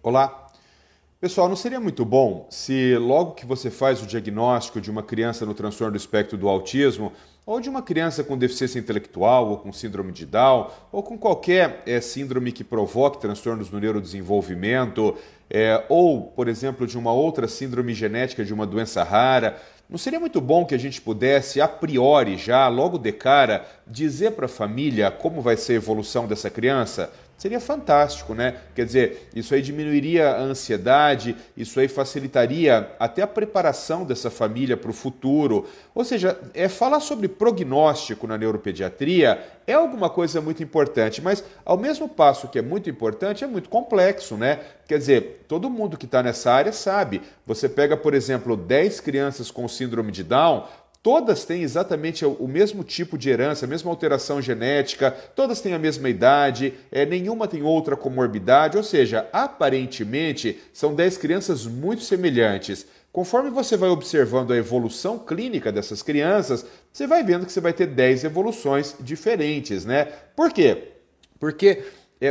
Olá. Pessoal, não seria muito bom se logo que você faz o diagnóstico de uma criança no transtorno do espectro do autismo, ou de uma criança com deficiência intelectual, ou com síndrome de Down, ou com qualquer síndrome que provoque transtornos no neurodesenvolvimento, ou, por exemplo, de uma outra síndrome genética de uma doença rara, não seria muito bom que a gente pudesse, a priori já, logo de cara, dizer para a família como vai ser a evolução dessa criança? Seria fantástico, né? Quer dizer, isso aí diminuiria a ansiedade, isso aí facilitaria até a preparação dessa família para o futuro. Ou seja, falar sobre prognóstico na neuropediatria é alguma coisa muito importante, mas ao mesmo passo que é muito importante, é muito complexo, né? Quer dizer, todo mundo que está nessa área sabe. Você pega, por exemplo, 10 crianças com síndrome de Down, todas têm exatamente o mesmo tipo de herança, a mesma alteração genética, todas têm a mesma idade, nenhuma tem outra comorbidade, ou seja, aparentemente são 10 crianças muito semelhantes. Conforme você vai observando a evolução clínica dessas crianças, você vai vendo que você vai ter 10 evoluções diferentes, né? Por quê? Porque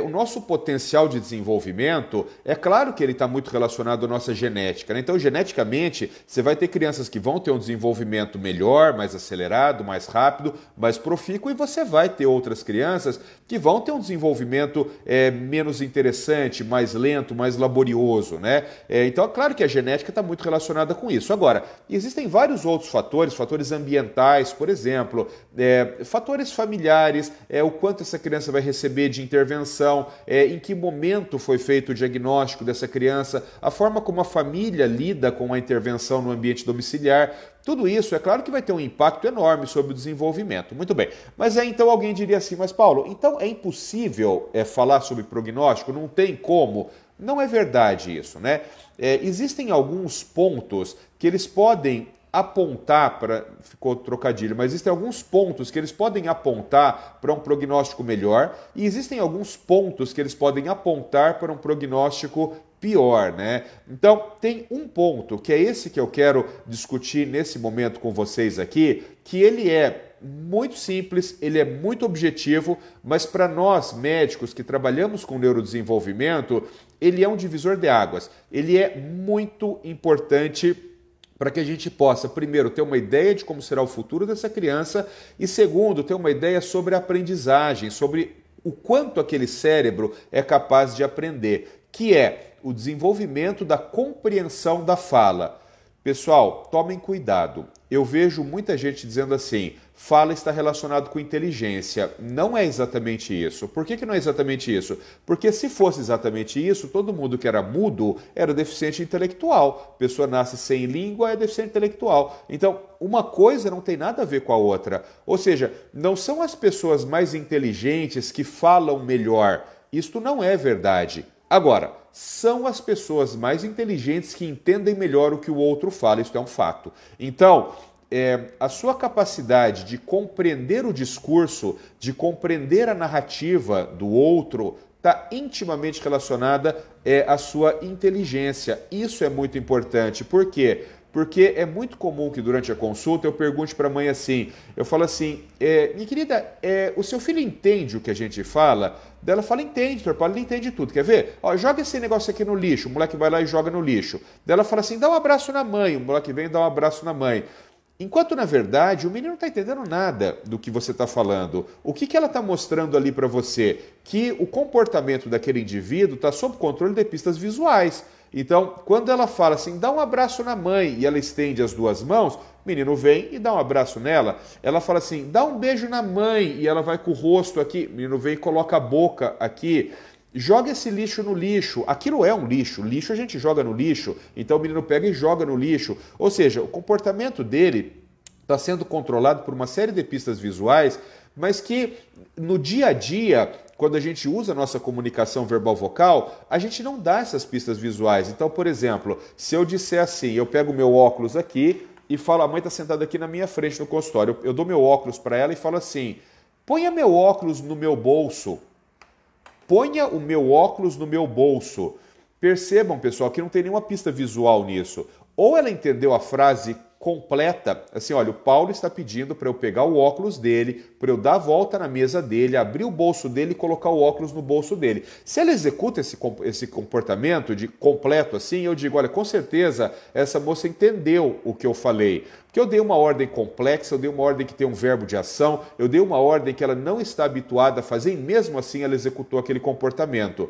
o nosso potencial de desenvolvimento, é claro que ele está muito relacionado à nossa genética, né? Então, geneticamente, você vai ter crianças que vão ter um desenvolvimento melhor, mais acelerado, mais rápido, mais profícuo, e você vai ter outras crianças que vão ter um desenvolvimento menos interessante, mais lento, mais laborioso, né? Então, é claro que a genética está muito relacionada com isso. Agora, existem vários outros fatores, fatores ambientais, por exemplo, fatores familiares, o quanto essa criança vai receber de intervenção, em que momento foi feito o diagnóstico dessa criança, a forma como a família lida com a intervenção no ambiente domiciliar, tudo isso é claro que vai ter um impacto enorme sobre o desenvolvimento. Muito bem, mas então alguém diria assim, mas Paulo, então é impossível falar sobre prognóstico? Não tem como? Não é verdade isso, né? Existem alguns pontos que eles podem apontar para... Ficou trocadilho, mas existem alguns pontos que eles podem apontar para um prognóstico melhor e existem alguns pontos que eles podem apontar para um prognóstico pior, né? Então, tem um ponto, que é esse que eu quero discutir nesse momento com vocês aqui, que ele é muito simples, ele é muito objetivo, mas para nós médicos que trabalhamos com neurodesenvolvimento, ele é um divisor de águas. Ele é muito importante para que a gente possa, primeiro, ter uma ideia de como será o futuro dessa criança e, segundo, ter uma ideia sobre a aprendizagem, sobre o quanto aquele cérebro é capaz de aprender, que é o desenvolvimento da compreensão da fala. Pessoal, tomem cuidado. Eu vejo muita gente dizendo assim, fala está relacionado com inteligência. Não é exatamente isso. Por que não é exatamente isso? Porque se fosse exatamente isso, todo mundo que era mudo era deficiente intelectual. A pessoa nasce sem língua, é deficiente intelectual. Então, uma coisa não tem nada a ver com a outra. Ou seja, não são as pessoas mais inteligentes que falam melhor. Isto não é verdade. Agora, são as pessoas mais inteligentes que entendem melhor o que o outro fala, isso é um fato. Então, a sua capacidade de compreender o discurso, de compreender a narrativa do outro, está intimamente relacionada à sua inteligência. Isso é muito importante. Por quê? Porque é muito comum que durante a consulta eu pergunte para a mãe assim, eu falo assim, minha querida, o seu filho entende o que a gente fala? Daí ela fala, entende, doutor Paulo, ele entende tudo, quer ver? Ó, joga esse negócio aqui no lixo, o moleque vai lá e joga no lixo. Daí ela fala assim, dá um abraço na mãe, o moleque vem e dá um abraço na mãe. Enquanto, na verdade, o menino não está entendendo nada do que você está falando. O que ela está mostrando ali para você? Que o comportamento daquele indivíduo está sob controle de pistas visuais. Então, quando ela fala assim, dá um abraço na mãe, e ela estende as duas mãos, o menino vem e dá um abraço nela. Ela fala assim, dá um beijo na mãe, e ela vai com o rosto aqui, o menino vem e coloca a boca aqui. Joga esse lixo no lixo. Aquilo é um lixo. Lixo a gente joga no lixo. Então o menino pega e joga no lixo. Ou seja, o comportamento dele está sendo controlado por uma série de pistas visuais, mas que no dia a dia, quando a gente usa a nossa comunicação verbal-vocal, a gente não dá essas pistas visuais. Então, por exemplo, se eu disser assim, eu pego o meu óculos aqui e falo, a mãe está sentada aqui na minha frente no consultório, eu dou meu óculos para ela e falo assim, ponha meu óculos no meu bolso. Ponha o meu óculos no meu bolso. Percebam, pessoal, que não tem nenhuma pista visual nisso. Ou ela entendeu a frase completa, assim, olha, o Paulo está pedindo para eu pegar o óculos dele, para eu dar a volta na mesa dele, abrir o bolso dele e colocar o óculos no bolso dele. Se ela executa esse comportamento de completo assim, eu digo, olha, com certeza essa moça entendeu o que eu falei. Porque eu dei uma ordem complexa, eu dei uma ordem que tem um verbo de ação, eu dei uma ordem que ela não está habituada a fazer e mesmo assim ela executou aquele comportamento.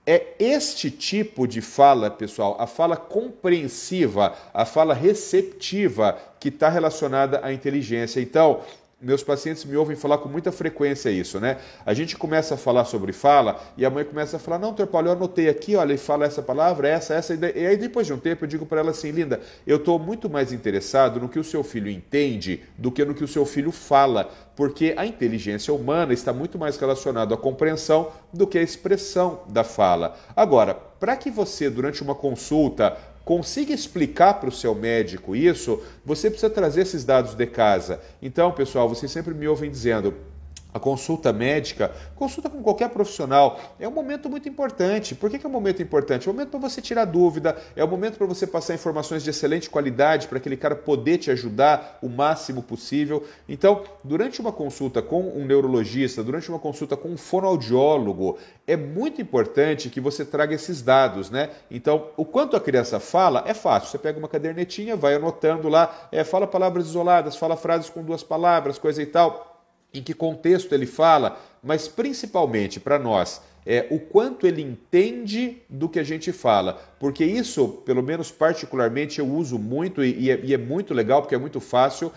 É este tipo de fala, pessoal, a fala compreensiva, a fala receptiva que está relacionada à inteligência. Então, meus pacientes me ouvem falar com muita frequência isso, né? A gente começa a falar sobre fala e a mãe começa a falar, não, doutor Paulo, eu anotei aqui, olha, ele fala essa palavra, essa, e aí depois de um tempo eu digo para ela assim, linda, eu estou muito mais interessado no que o seu filho entende do que no que o seu filho fala, porque a inteligência humana está muito mais relacionada à compreensão do que à expressão da fala. Agora, para que você, durante uma consulta, consiga explicar para o seu médico isso, você precisa trazer esses dados de casa. Então, pessoal, vocês sempre me ouvem dizendo, a consulta médica, consulta com qualquer profissional, é um momento muito importante. Por que é um momento importante? É um momento para você tirar dúvida, é um momento para você passar informações de excelente qualidade, para aquele cara poder te ajudar o máximo possível. Então, durante uma consulta com um neurologista, durante uma consulta com um fonoaudiólogo, é muito importante que você traga esses dados, né? Então, o quanto a criança fala, é fácil. Você pega uma cadernetinha, vai anotando lá, fala palavras isoladas, fala frases com 2 palavras, coisa e tal. Em que contexto ele fala, mas principalmente para nós, o quanto ele entende do que a gente fala. Porque isso, pelo menos particularmente, eu uso muito e é muito legal, porque é muito fácil.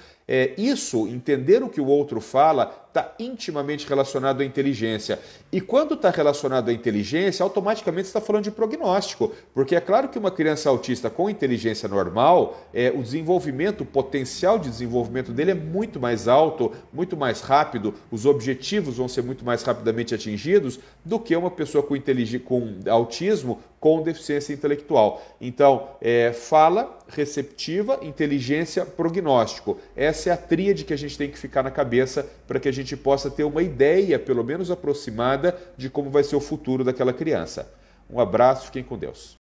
Isso, entender o que o outro fala, está intimamente relacionado à inteligência. E quando está relacionado à inteligência, automaticamente você está falando de prognóstico. Porque é claro que uma criança autista com inteligência normal, o desenvolvimento, o potencial de desenvolvimento dele é muito mais alto, muito mais rápido, os objetivos vão ser muito mais rapidamente atingidos do que uma pessoa com autismo com deficiência intelectual. Então, fala, receptiva, inteligência, prognóstico. Essa é a tríade que a gente tem que ficar na cabeça para que a gente possa ter uma ideia, pelo menos aproximada, de como vai ser o futuro daquela criança. Um abraço, fiquem com Deus.